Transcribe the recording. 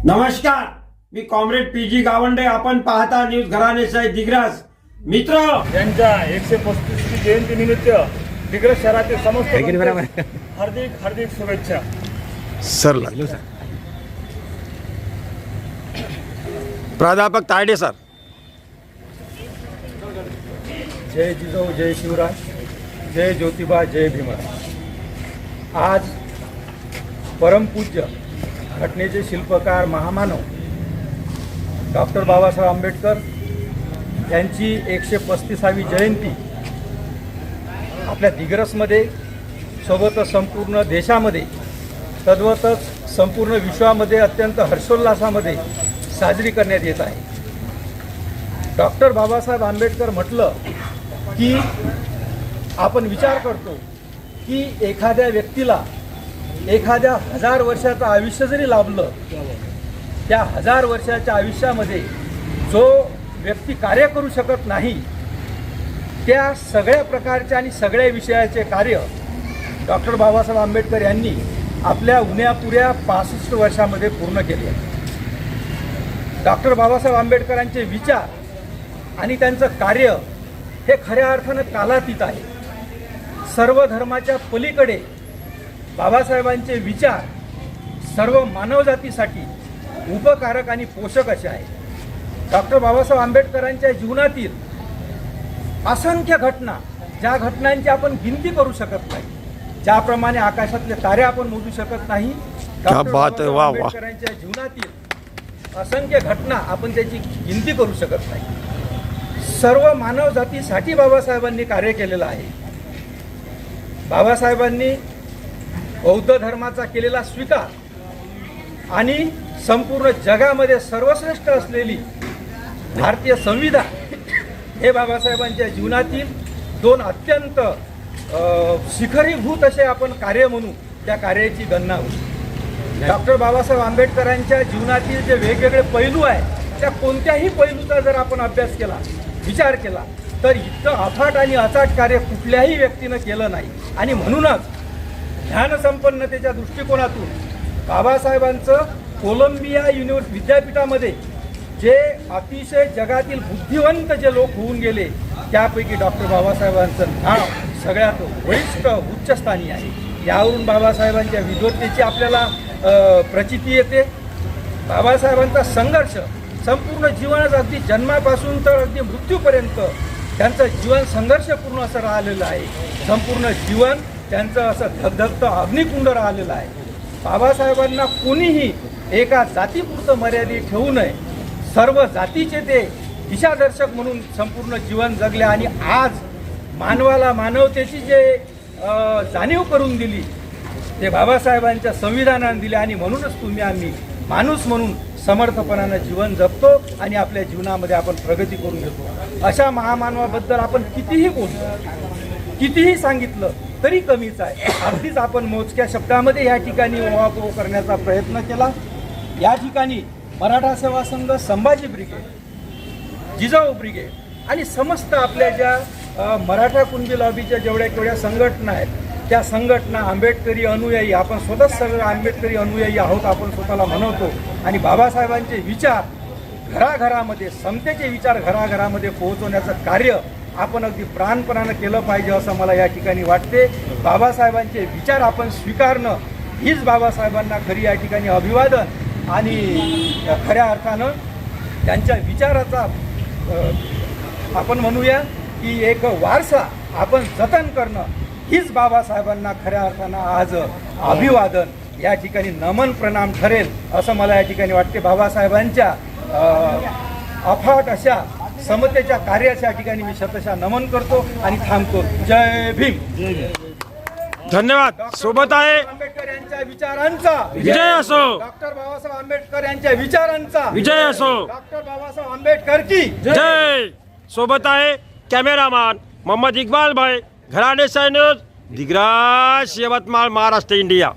नमस्कार, मी comrade PG Gawande. आपण पाहता न्यूज घराणेशाही दिग्रस. मित्र, यांच्या 135वी जयंतीनिमित्त दिग्रस शहरातील समस्त हार्दिक हार्दिक शुभेच्छा. सर लागलो सर. प्राध्यापक तायडे सर. जय जिजाऊ, जय शिवराय, जय ज्योतिबा, जय भीमराव. आज परमपूज्य घटनेचे शिल्पकार महामानव डॉक्टर बाबासाहेब आंबेडकर यांची 135वी जयंती आपल्या दिग्रसमध्ये, सोबतच संपूर्ण देशामध्ये, तद्वतच संपूर्ण विश्वामध्ये अत्यंत हर्षोल्लासामध्ये साजरी करण्यात येत आहे. डॉक्टर बाबासाहेब आंबेडकर म्हटलं की आपण विचार करतो की एखाद्या व्यक्तीला एखाद्या 1000 वर्षाचं आयुष्य जरी लाभलं, त्या 1000 वर्षाच्या आयुष्यामध्ये जो व्यक्ती कार्य करू शकत नाही, त्या सगळ्या प्रकारचे आणि सगळ्या विषयाचे कार्य डॉक्टर बाबासाहेब आंबेडकर यांनी आपल्या उण्यापुऱ्या 65 वर्षामध्ये पूर्ण केले. डॉक्टर बाबासाहेब आंबेडकरांचे विचार आणि त्यांचं कार्य हे खऱ्या अर्थानं कालातीत आहे. सर्व धर्माच्या पलीकडे बाबासाहेबांचे विचार सर्व मानवजातीसाठी उपकारक आणि पोषक असे आहेत. डॉक्टर बाबासाहेब आंबेडकरांच्या जीवनातील असंख्य घटना, ज्या घटनांची आपण गिनती करू शकत नाही, ज्याप्रमाणे आकाशातले तारे आपण मोजू शकत नाही, डॉक्टर बाबासाहेब आंबेडकरांच्या जीवनातील असंख्य घटना आपण त्याची गिनती करू शकत नाही. सर्व मानवजातीसाठी बाबासाहेबांनी कार्य केलेलं आहे. बाबासाहेबांनी बौद्ध धर्माचा केलेला स्वीकार आणि संपूर्ण जगामध्ये सर्वश्रेष्ठ असलेली भारतीय संविधान हे बाबासाहेबांच्या जीवनातील दोन अत्यंत शिखरीभूत असे आपण कार्य म्हणू त्या कार्याची गणना होईल. डॉक्टर बाबासाहेब आंबेडकरांच्या जीवनातील जे वेगवेगळे पैलू आहेत, त्या कोणत्याही पैलूचा जर आपण अभ्यास केला, विचार केला, तर इतकं अफाट आणि अचाट कार्य कुठल्याही व्यक्तीनं केलं नाही. आणि म्हणूनच ज्ञानसंपन्नतेच्या दृष्टिकोनातून बाबासाहेबांचं कोलंबिया विद्यापीठामध्ये जे अतिशय जगातील बुद्धिवंत जे लोक होऊन गेले, त्यापैकी डॉक्टर बाबासाहेबांचं नाव सगळ्यात वरिष्ठ उच्चस्थानी आहे. यावरून बाबासाहेबांच्या विद्वत्तेची आपल्याला प्रचिती येते. बाबासाहेबांचा संघर्ष संपूर्ण जीवनच, अगदी जन्मापासून तर अगदी मृत्यूपर्यंत त्यांचं जीवन संघर्षपूर्ण असं राहिलेलं आहे. संपूर्ण जीवन त्यांचं असं धगधगतं अग्निकुंड राहिलेलं आहे. बाबासाहेबांना कोणीही एका जातीपुरतं मर्यादित ठेवू नये, सर्व जातीचे ते दिशादर्शक म्हणून संपूर्ण जीवन जगले आणि आज मानवाला मानवतेची जे जाणीव करून दिली ते बाबासाहेबांच्या संविधानाने दिले. आणि म्हणूनच तुम्ही आम्ही माणूस म्हणून समर्थपणानं जीवन जगतो आणि आपल्या जीवनामध्ये आपण प्रगती करून घेतो. अशा महामानवाबद्दल आपण कितीही बोलतो, कितीही सांगितलं तरी कमीच आहे. अगदीच आपण मोजक्या शब्दामध्ये या ठिकाणी उहापोह करण्याचा प्रयत्न केला. या ठिकाणी मराठा सेवा संघ, संभाजी ब्रिगेड, जिजाऊ ब्रिगेड आणि समस्त आपल्या ज्या मराठा कुणबी लॉबीच्या जेवढ्या संघटना आहेत, त्या संघटना आंबेडकरी अनुयायी, आपण स्वतःच सगळं आंबेडकरी अनुयायी आहोत, आपण स्वतःला म्हणवतो. आणि बाबासाहेबांचे विचार घराघरामध्ये, समतेचे विचार घराघरामध्ये पोहोचवण्याचं कार्य आपण अगदी प्राणपणानं केलं पाहिजे असं मला या ठिकाणी वाटते. बाबासाहेबांचे विचार आपण स्वीकारणं हीच बाबासाहेबांना खरी या ठिकाणी अभिवादन आणि खऱ्या अर्थानं त्यांच्या विचाराचा आपण म्हणूया की एक वारसा आपण जतन करणं हीच बाबासाहेबांना खऱ्या अर्थानं आज अभिवादन, या ठिकाणी नमन प्रणाम ठरेल असं मला या ठिकाणी वाटते. बाबासाहेबांच्या अफाट अशा समतेच्या कार्याच्या ठिकाणी मी शतशः नमन करतो आणि थांबतो. जय भीम. धन्यवाद. सोबत आहे आंबेडकर यांच्या विचारांचा विजय असो. डॉक्टर बाबासाहेब आंबेडकर यांच्या विचारांचा विजय असो. डॉक्टर बाबासाहेब आंबेडकर की जय. सोबत आहे कॅमेरामॅन मोहम्मद इक्बाल भाई. घराणेशाही न्यूज, दिग्रस, यवतमाळ, महाराष्ट्र, इंडिया.